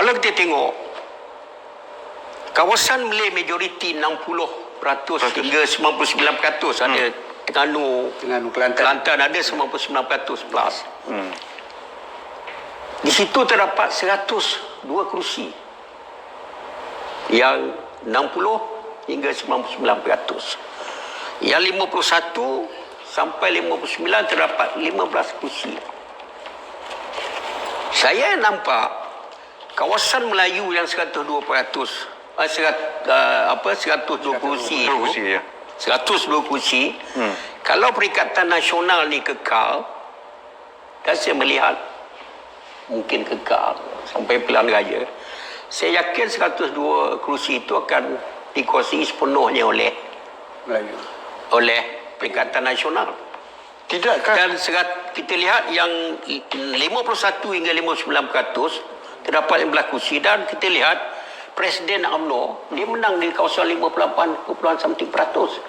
Kalau kita tengok, kawasan Malay majoriti 60% hingga 99% ada Terengganu, Kelantan ada 99% plus. Di situ terdapat 102 kerusi yang 60 hingga 99%. Yang 51 sampai 59 terdapat 15 kerusi. Saya nampak kawasan Melayu yang 102 kursi itu, 102 kursi, kalau Perikatan Nasional ni kekal, dan saya melihat mungkin kekal sampai pilihan raya, saya yakin 102 kursi itu akan dikuasai sepenuhnya oleh Melayu, oleh Perikatan Nasional. Tidakkah? Dan kita lihat yang 51 hingga 59% terdapat 15 kursi, dan kita lihat Presiden UMNO dia menang di kawasan 58%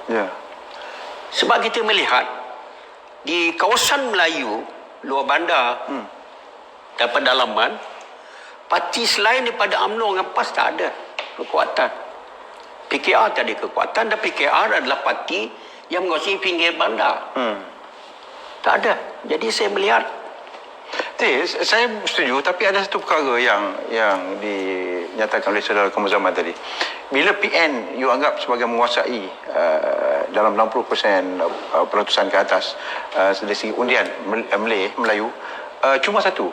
Ya. Sebab kita melihat di kawasan Melayu luar bandar dan pedalaman, parti selain daripada UMNO dengan PAS tak ada kekuatan. PKR tak ada kekuatan, dan PKR adalah parti yang menguasai pinggir bandar. Tak ada. Jadi saya melihat, Saya setuju, tapi ada satu perkara yang dinyatakan oleh saudara Kemuzaman tadi. Bila PN you anggap sebagai menguasai dalam 60% penentusan ke atas dari segi undian Melayu, cuma satu.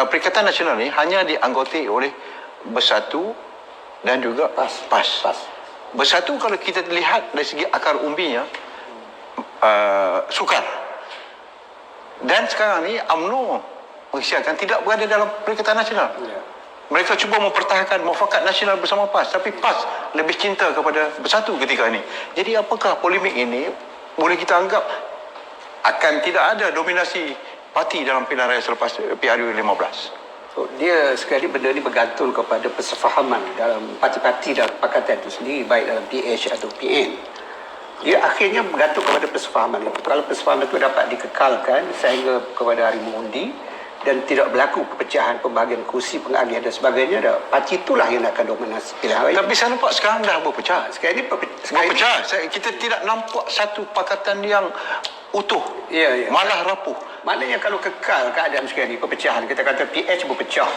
Perikatan Nasional ni hanya dianggoti oleh Bersatu dan juga PAS. Bersatu kalau kita lihat dari segi akar umbinya sukar. Dan sekarang ni UMNO mengisyaratkan tidak berada dalam Perikatan Nasional. Mereka cuba mempertahankan mufakat nasional bersama PAS, tapi PAS lebih cinta kepada Bersatu ketika ini. Jadi apakah polemik ini boleh kita anggap akan tidak ada dominasi parti dalam pilihan raya selepas PRU 15? So, dia sekali benda ni bergantung kepada persefahaman dalam parti-parti dan pakatan itu sendiri, baik dalam PH atau PN. Dia akhirnya bergantung kepada persefahaman itu. Kalau persefahaman itu dapat dikekalkan sehingga kepada hari mengundi dan tidak berlaku perpecahan, pembahagian kursi, pengalih dan sebagainya, parti itulah yang akan dominasi pilihan raya. Tapi saya nampak sekarang dah berpecah. Sekarang ni berpecah. Kita tidak nampak satu pakatan yang utuh. Ya. Malah rapuh. Maknanya kalau kekal keadaan sekarang ni, perpecahan, kita kata PH berpecah.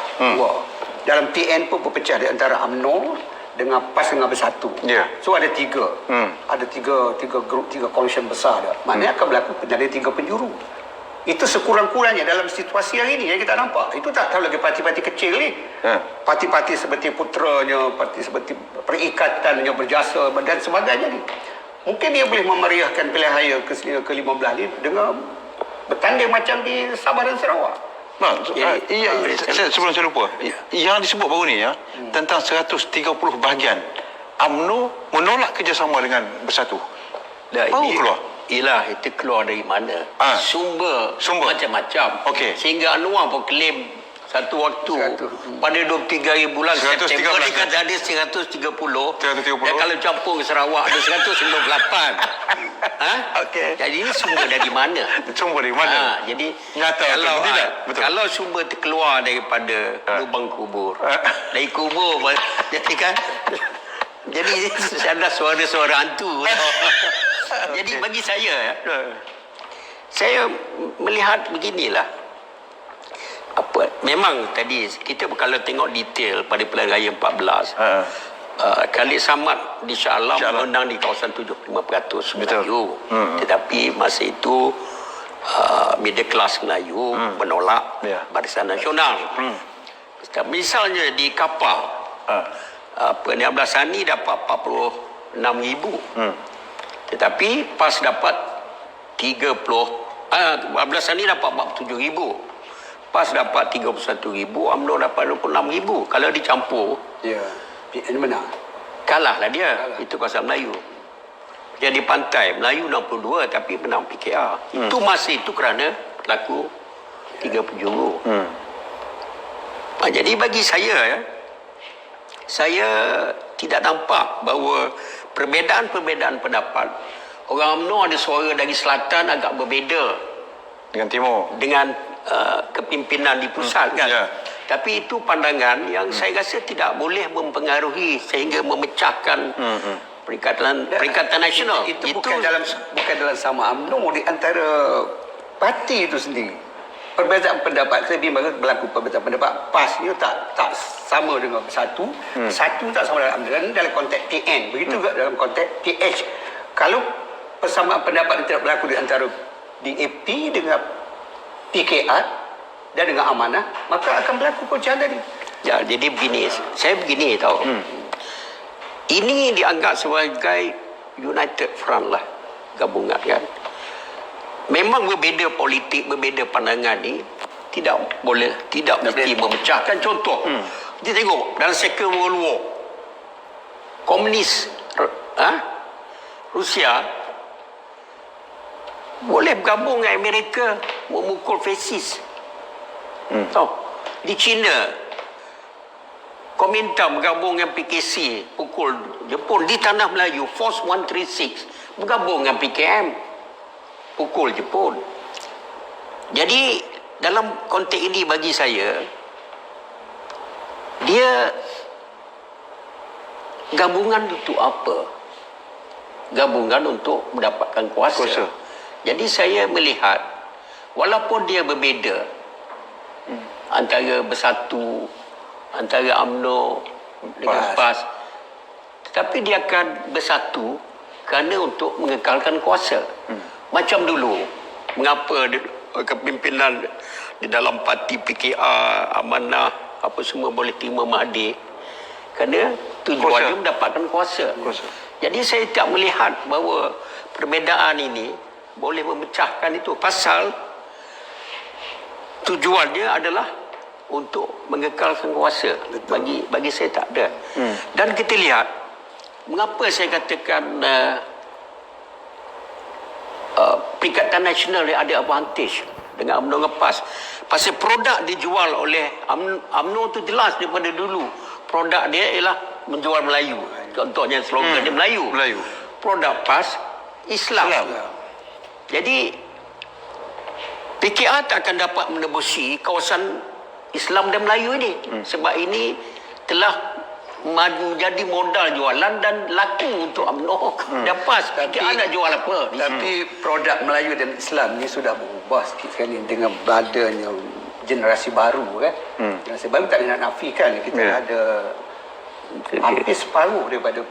Dalam PN pun berpecah di antara UMNO dengan PAS dengan Bersatu. So ada tiga. Ada tiga grup, tiga koalisi besar dah. Maknanya akan berlaku ada tiga penjuru. Itu sekurang-kurangnya dalam situasi yang ini yang kita nampak. Itu tak tahu lagi parti-parti kecil ni. Parti-parti seperti Puteranya, parti seperti Perikatannya Berjasa dan sebagainya ni. Mungkin dia boleh memeriahkan pilihan raya ke-15 ni dengan bertanding macam di Sabah dan Sarawak. Sebelum saya lupa, yang disebut baru ni tentang 130 bahagian UMNO menolak kerjasama dengan Bersatu. Baru keluar. Itu keluar dari mana? Sumber macam-macam. Sehingga Anwar pun claim satu waktu pada 23 bulan September dia kata ada 130. Dan kalau campur Sarawak ada 198. Jadi ini sumber dari mana? Jadi kalau sumber terkeluar daripada lubang kubur, dari kubur, jadi kan, jadi ada suara-suara hantu. Jadi bagi saya melihat beginilah. Memang tadi kita kalau tengok detail pada pilihan raya 14, Khalid Samad insya-Allah menang di kawasan 75% Melayu. Tetapi masa itu middle class Melayu menolak Barisan Nasional. Misalnya di Kapar, Abdullah Sani dapat 46,000. Tetapi PAS dapat Abdullah Sani dapat 47,000. PAS dapat 31,000, UMNO dapat 26,000. Kalau dicampur, PN menang. Kalahlah dia. Itu kawasan Melayu. Jadi pantai Melayu 62 tapi menang PKR. Itu masa itu kerana berlaku 3 penjuru. Jadi bagi saya tidak nampak bahawa perbezaan-perbezaan pendapat. Orang UMNO ada suara dari selatan agak berbeza dengan timur, dengan kepimpinan di pusat kan. Tapi itu pandangan yang saya rasa tidak boleh mempengaruhi sehingga memecahkan Perikatan Nasional. Itu bukan dalam sama UMNO, di antara parti itu sendiri. Perbezaan pendapat, lebih bagus berlaku perbezaan pendapat. PAS ni tak sama dengan Bersatu. Bersatu tak sama dalam konteks PN. Begitu juga dalam konteks PH. Kalau persamaan pendapat tidak berlaku di antara DAP dengan PKR dan dengan Amanah, maka akan berlaku perpecahan tadi. Ya, jadi begini, saya begini tahu. Ini dianggap sebagai United Front lah, gabungan kan. Memang berbeza politik, berbeza pandangan ni tidak mesti memecahkan. Contoh, kita tengok dalam Second World War, komunis Rusia boleh bergabung dengan Amerika memukul fasis. Tahu? Di China, Kuomintang bergabung dengan PKC pukul Jepun. Di tanah Melayu, Force 136 bergabung dengan PKM pukul Jepun. Jadi dalam konteks ini bagi saya, dia gabungan untuk apa? Gabungan untuk mendapatkan kuasa. Jadi saya melihat walaupun dia berbeza antara Bersatu, antara UMNO dengan PAS, tetapi dia akan bersatu kerana untuk mengekalkan kuasa. Macam dulu, mengapa kepimpinan di dalam parti PKR, Amanah, apa semua boleh terima Mahathir? Kerana tujuannya mendapatkan kuasa. Jadi saya tak melihat bahawa perbezaan ini boleh memecahkan itu. Pasal tujuannya adalah untuk mengekalkan kuasa. Bagi saya tak ada. Dan kita lihat, mengapa saya katakan Perikatan Nasional ada advantage dengan UMNO dengan PAS. Pasal produk dijual oleh UMNO tu jelas daripada dulu. Produk dia ialah menjual Melayu. Contohnya slogan dia Melayu. Produk PAS Islam. Jadi PKR tak akan dapat menebusi kawasan Islam dan Melayu ini. Sebab ini telah menjadi modal jualan dan laku untuk UMNO dan PAS. PKR nak jual apa? Tapi produk Melayu dan Islam ni sudah berubah sikit sekali dengan adanya generasi baru kan. Generasi baru tak nak nafikan, kita ada hampir separuh daripada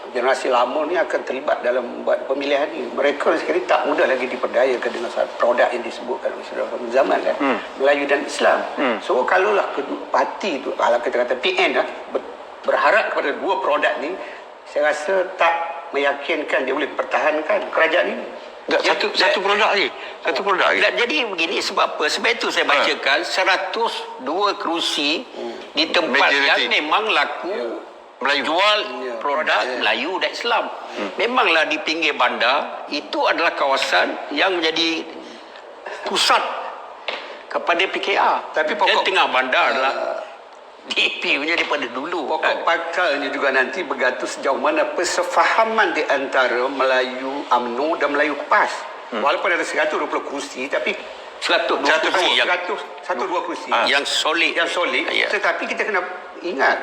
generasi lama ni akan terlibat dalam buat pemilihan ni. Mereka sekali tak mudah lagi diperdayakan dengan satu produk yang disebutkan oleh saudara zaman kan, Melayu dan Islam. So kalaulah kedua parti tu, kalau kita kata PN berharap kepada dua produk ni, saya rasa tak meyakinkan dia boleh pertahankan kerajaan ini. Satu produk lagi. Jadi begini, sebab apa? Sebab itu saya bacakan 102 kerusi di tempat yang memang laku Melayu. Jual produk Melayu dan Islam. Memanglah di pinggir bandar, itu adalah kawasan yang menjadi pusat kepada PKR. Tapi dan tengah bandar adalah DAP punya daripada dulu. Pokok pakalnya juga nanti bergantung sejauh mana persefahaman di antara Melayu UMNO dan Melayu PAS. Walaupun ada 120 kursi, tapi 102 kursi yang solid. Tetapi kita kena ingat,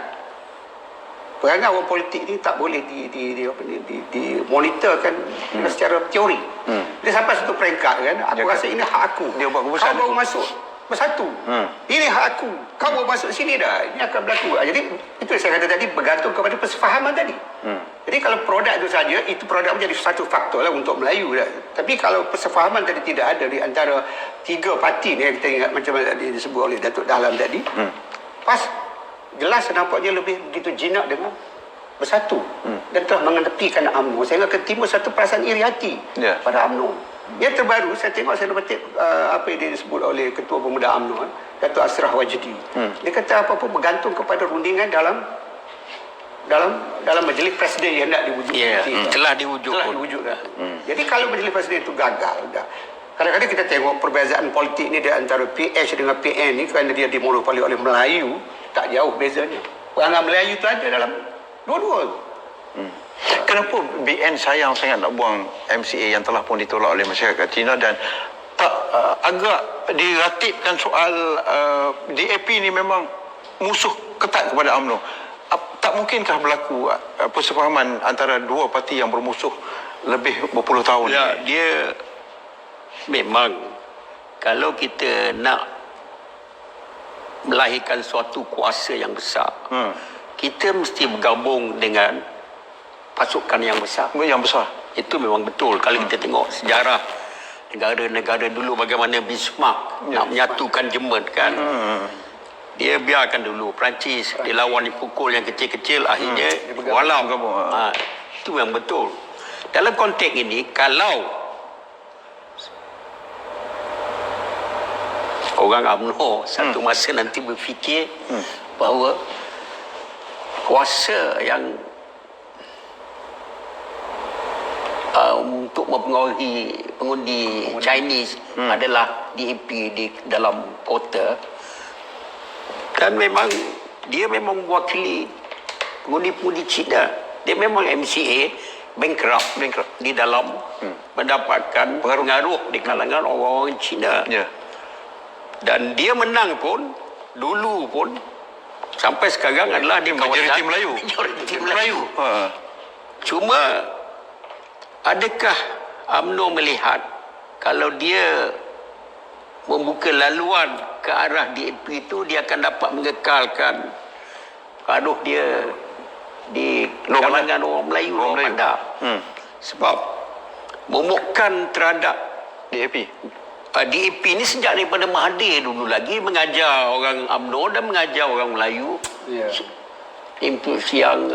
perangai orang politik ni tak boleh dimonitorkan secara teori. Dia sampai satu peringkat kan, aku rasa ini hak aku. Dia buat keputusan. Kau baru masuk Bersatu. Ini hak aku. Kau baru masuk sini dah. Ini akan berlaku. Jadi itu yang saya kata tadi, bergantung kepada persefahaman tadi. Jadi kalau produk itu saja, itu produk menjadi satu faktor lah untuk Melayu dah. Tapi kalau persefahaman tadi tidak ada di antara tiga parti ni yang kita ingat macam disebut oleh Datuk Dahlan tadi, PAS jelas nampaknya lebih begitu jinak dengan Bersatu dan telah mengetepikan UMNO sehingga akan timbul satu perasaan iri hati pada UMNO. Yang terbaru saya tengok, saya baca apa yang disebut oleh Ketua Pemuda UMNO, Datuk Asrah Wajdi. Dia kata apa-apa bergantung kepada rundingan dalam majlis presiden yang hendak diwujudkan. Telah diwujudkan. Jadi kalau majlis presiden itu gagal, kadang-kadang kita tengok perbezaan politik ni di antara PH dengan PN ni, kerana dia dimonopoli oleh Melayu, tak jauh bezanya. Perangai Melayu tu ada dalam dua-dua. Kenapa BN sayang sangat nak buang MCA yang telah pun ditolak oleh masyarakat Cina, dan tak agak diratibkan soal DAP ni memang musuh ketat kepada UMNO. Tak mungkinkah berlaku persefahaman antara dua parti yang bermusuh lebih berpuluh tahun? Ya, dia memang kalau kita nak melahirkan suatu kuasa yang besar, kita mesti bergabung dengan pasukan yang besar. Yang besar. Itu memang betul. Kalau kita tengok sejarah negara-negara dulu bagaimana Bismarck nak menyatukan Jerman kan. Dia biarkan dulu Perancis dilawan dipukul yang kecil-kecil, akhirnya walau itu yang betul. Dalam konteks ini, kalau orang UMNO satu masa nanti berfikir bahawa kuasa yang untuk mempengaruhi pengundi Chinese adalah DAP di dalam kota, dan memang dia memang mewakili pengundi-pengundi Cina. Dia memang MCA bankrupt di dalam mendapatkan pengaruh di kalangan orang-orang Cina. Dan dia menang pun dulu pun sampai sekarang adalah di kawasan majoriti Melayu. Cuma adakah UMNO melihat kalau dia membuka laluan ke arah DAP itu, dia akan dapat mengekalkan paduh dia di kalangan orang Melayu, orang Bandar. Sebab momokkan terhadap DAP ini sejak daripada Mahathir dulu lagi mengajar orang UMNO dan mengajar orang Melayu impuls yang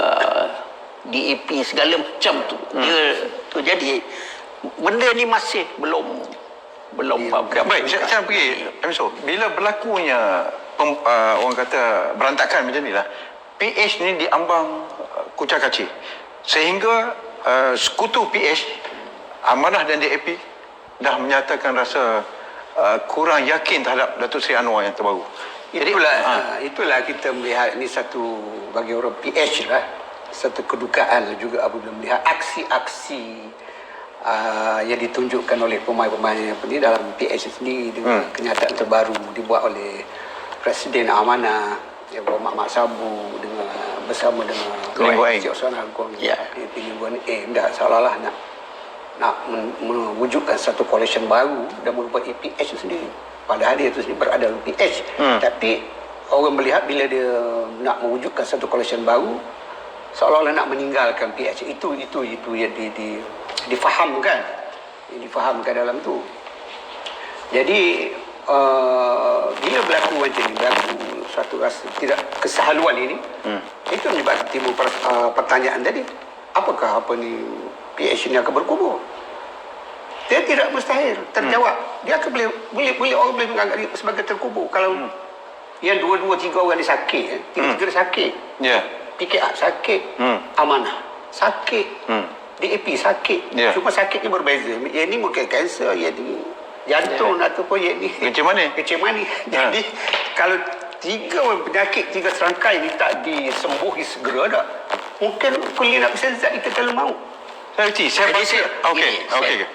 DAP segala macam tu. Dia tu, jadi benda ni masih belum baik. Saya pergi Emso, bila berlakunya orang kata berantakan macam ni lah, PH ni diambang kucak kacir sehingga sekutu PH, Amanah dan DAP dah menyatakan rasa kurang yakin terhadap Datuk Seri Anwar yang terbaru. Itulah kita melihat ini satu, bagi orang PH lah, satu kedukaan juga apabila melihat aksi-aksi yang ditunjukkan oleh pemain-pemain ini dalam PH sendiri dengan kenyataan terbaru dibuat oleh Presiden Amanah Muhammad Sabu bersama dengan Cik Osman Agong Lingguan dah seolah-olah nak mewujudkan satu coalition baru dan merupakan PH sendiri. Padahal dia itu sendiri berada dalam PH. Tapi orang melihat bila dia nak mewujudkan satu coalition baru, seolah-olah nak meninggalkan PH. Itu yang difahamkan dalam tu. Jadi bila berlaku macam ni, berlaku satu rasa tidak kesahaluan ini, itu menyebabkan timbul pertanyaan tadi, apakah PH ini akan berkubur? Dia tidak mustahil terjawab. Dia akan boleh orang boleh menganggap dia sebagai terkubur kalau yang dua-dua tiga orang ni sakit, tiga sakit. PKR sakit, Amanah sakit, DAP sakit. Cuma sakitnya berbeza. Yang ni mungkin kanser, yang ni jantung ataupun yang ni kecil mani. Jadi kalau tiga penyakit, tiga serangkai ni tak disembuhi segera dah, mungkin kulit nak bisa zat itu kalau mau. Saya baca. Okey.